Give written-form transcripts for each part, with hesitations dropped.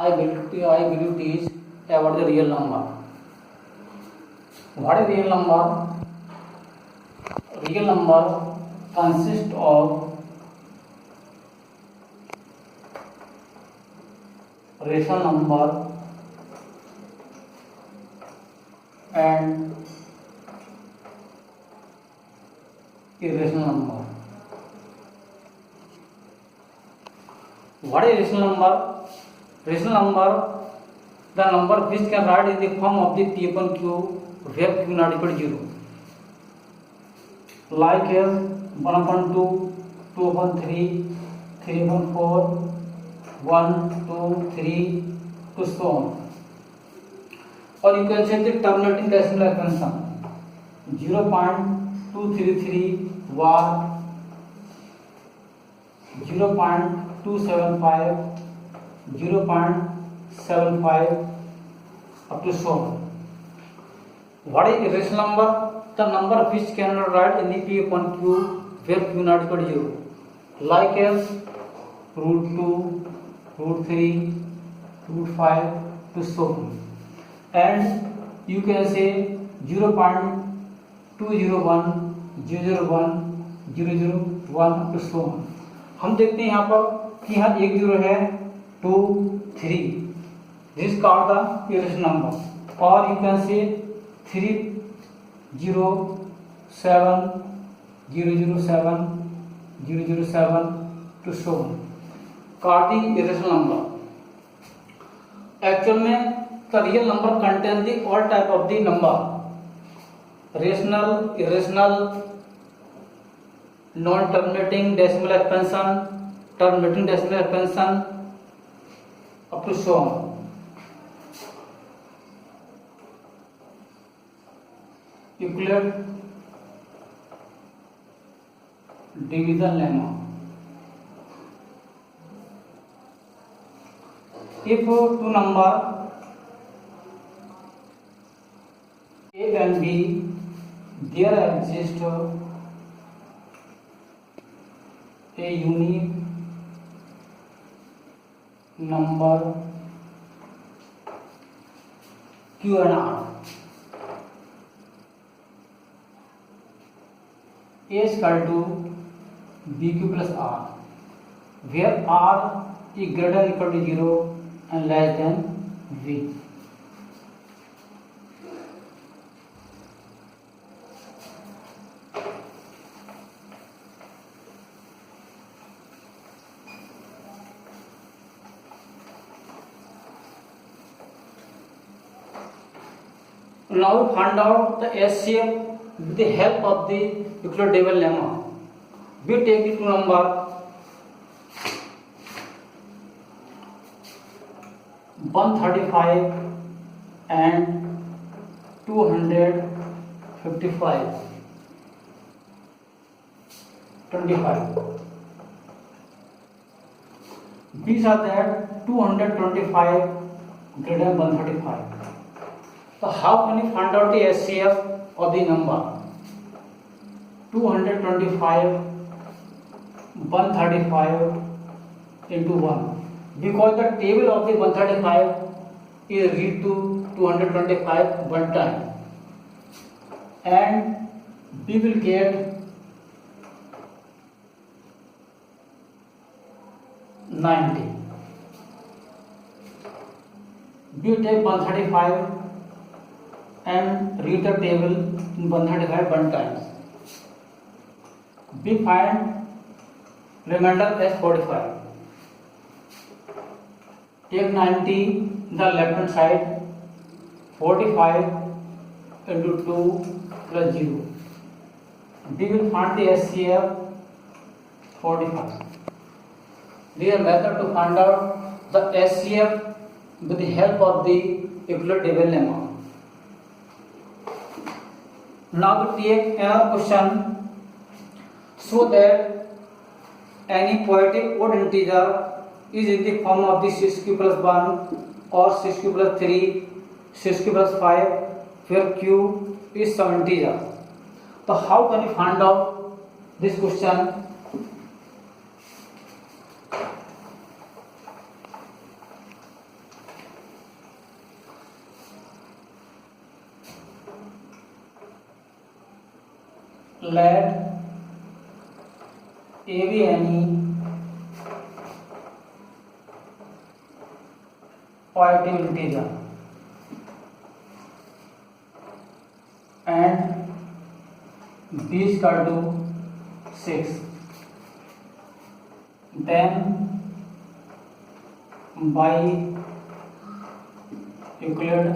I believe it is about the real number. What is real number? Real number consists of rational number and irrational number. What is rational number? Rational number, the number which can write in the form of the P upon Q where Q not equal to 0. Like as 1 upon 2, 2 upon 3, 3 upon 4, 1, 2, 3, to so on. Or you can say the terminating decimal expansion 0.233 var 0.275 0.75 up to so on. What is irrational number? The number which cannot write in the P upon Q where Q not equal to 0. Like as root 2, root 3, root 5 to so on. And you can say 0.201, 001, 001 to so on. हम देखते हैं यहाँ पर कि यहाँ एक zero है 2, 3, this called the irrational number. और you can say 3, 0, 7, 007, 007 to so on. Called the irrational number. Actual में the real number contain the all type of the number, rational, irrational, non-terminating decimal expansion, terminating decimal expansion up to so on. Euclid division lemma. If two number A and B, there exists a unique number Q and R. A is equal to BQ plus R, where R is greater than equal to 0 and less than V. Now we find out the SCF with the help of the Euclidean lemma. We take the two number 135 and 255. 25. These are that 225 greater than 135. So how can you find out the SCF of the number 225 135 into 1? Because the table of the 135 is read to 225 one time, and we will get 90. We take 135 and read the table in 135 one times. We find remainder as 45. Take 90 in the left hand side, 45 into 2 plus 0. We will find the SCF 45. There is a method to find out the SCF with the help of the Euclidean lemma. Now we take another question. So that any positive odd integer is in the form of the 6q plus 1 or 6q plus 3, 6q plus 5, where q is some integer. So how can you find out this question? let A be any positive integer and B is equal to 6, then by Euclid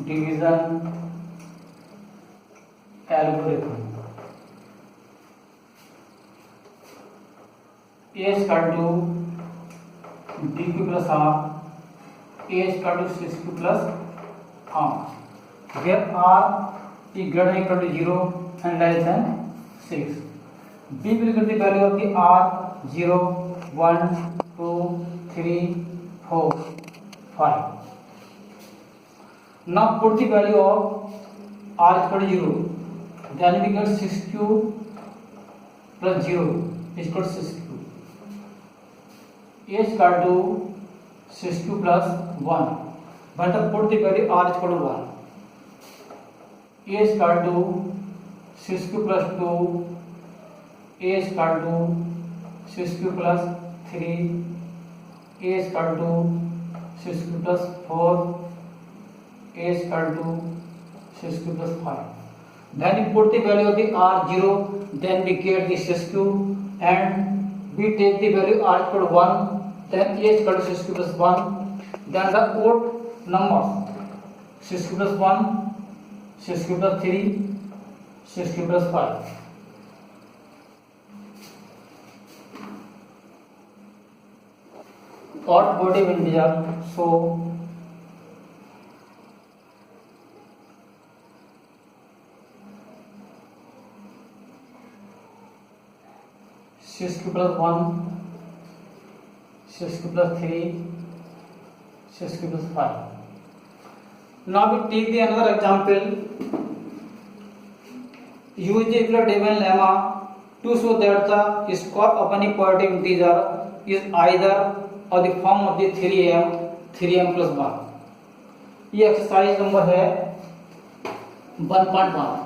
division algorithm, A is equal to BQ plus half, A is equal to 6Q plus half, where R is greater than equal to 0 and less than 6. B will get the value of the R 0, 1, 2, 3, 4, 5. Now put the value of R is equal to 0, then we get 6Q plus 0 is equal to 6Q. A is equal to 6Q plus 1, but put the value R is equal to 1. A is equal to 6Q plus 2, A is equal to 6Q plus 3, A is equal to 6Q plus 4, A is equal to 6Q plus 5. Then we put the value of the R 0, then we get the 6Q, and we take the value R equal to 1, then A is equal to 6Q plus 1, then the odd numbers 6Q plus 1, 6Q plus 3, 6Q plus 5. Odd body integer, so 6Q plus 1, 6Q plus 3, 6Q plus 5. Now we take the another example. Use the Euclidean lemma to show that the square of any positive integer is either of the form of the 3m plus 1. ये exercise number है 1.1.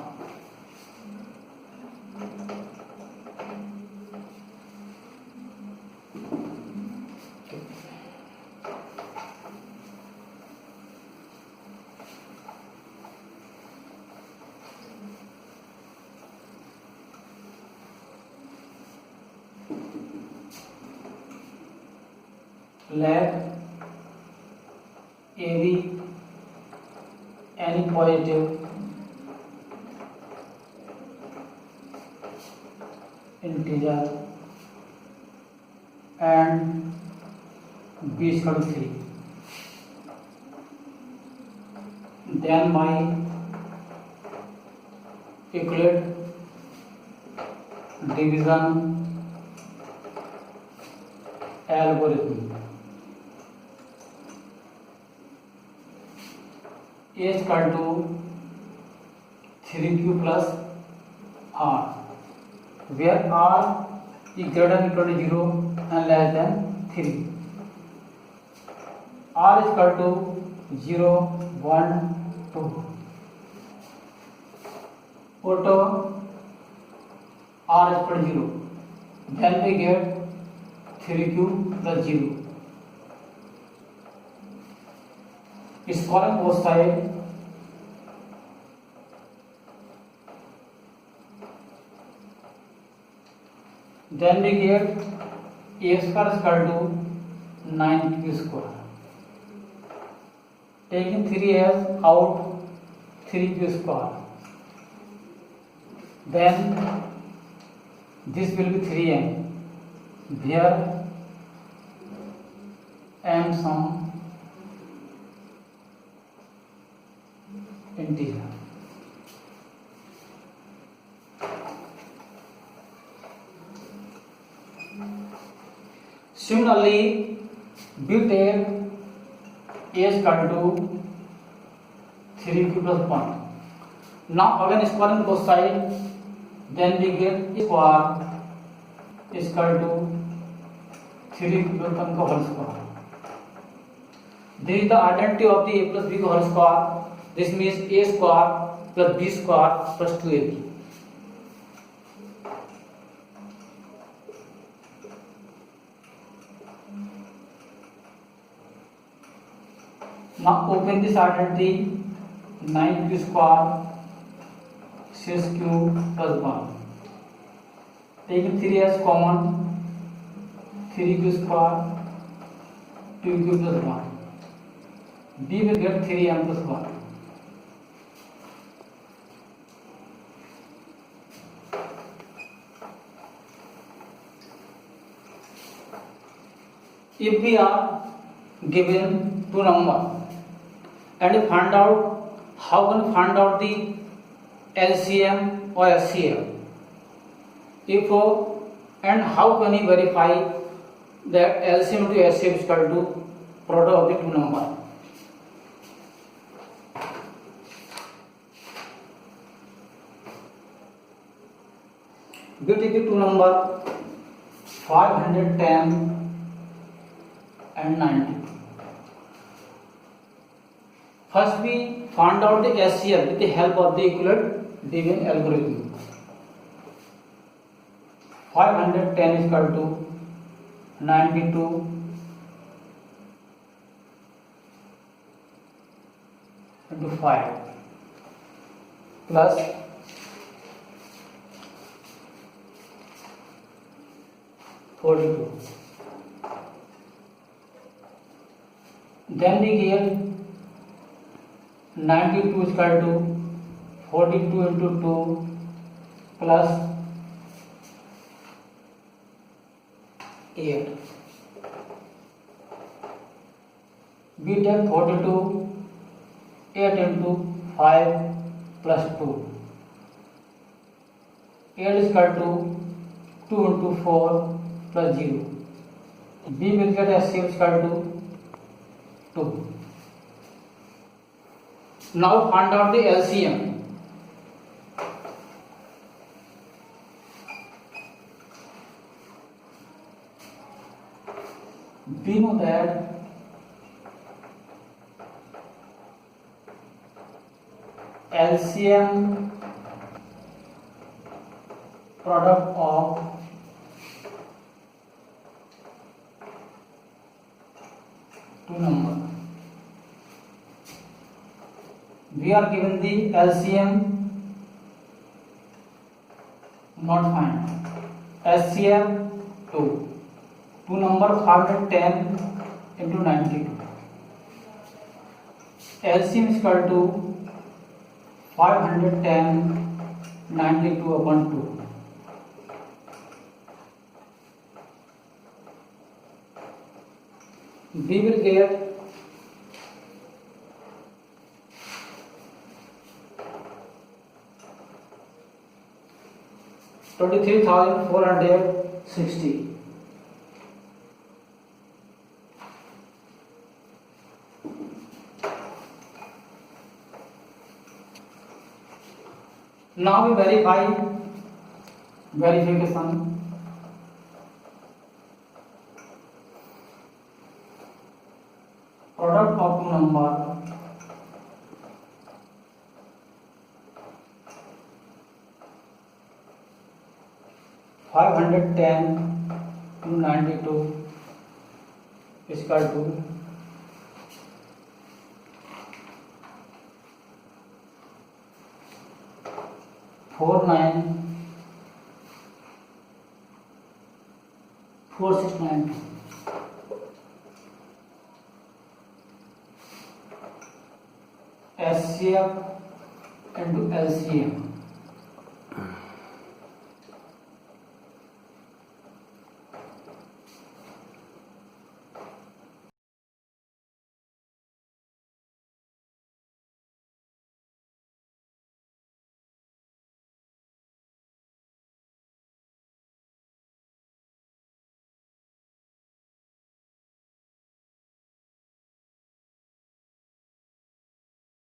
Let A be any positive integer and B is equal to 3. Then by Euclid division algorithm, A is equal to 3Q plus R, where R is greater than equal to 0 and less than 3. R is equal to 0, 1, 2. Auto R is equal to 0. Then we get 3Q plus 0. Squaring both sides, then we get A square is equal to 9Q square. Taking 3 as out, 3Q square. Then this will be 3m, where m some integer. Similarly, we take A is equal to 3Q plus 1. Now again squaring both sides, then we get square is equal to 3Q plus 1 whole square. This is the identity of the A plus B whole square. This means A square plus b square plus 2ab. Now open this identity. 9q square 6q plus 1. Taking 3 as common, 3q square 2q plus 1. B will get 3m plus 1. If we are given two numbers and find out, how can we find out the LCM or HCM? And how can we verify that LCM to HCM is equal to product of the two numbers? We take the two numbers 510 and 90. First we find out the HCM with the help of the equivalent division algorithm. 510 is equal to 92 into 5 plus 42. Then we get 92 is equal to 42 into 2 plus 8. We take 42, 8 into 5 plus 2. 8 is equal to 2 into 4 plus 0. B will get HCM is equal to 2. Now find out the LCM. We know that LCM product of two numbers. We are given the LCM, not find. HCM 2. Two numbers 510 into 92. LCM is equal to 510 92 upon 2. We will get 23,460. Now we verify verification. Product of two number 510 to 92 is equal to 494692. SCF into LCM.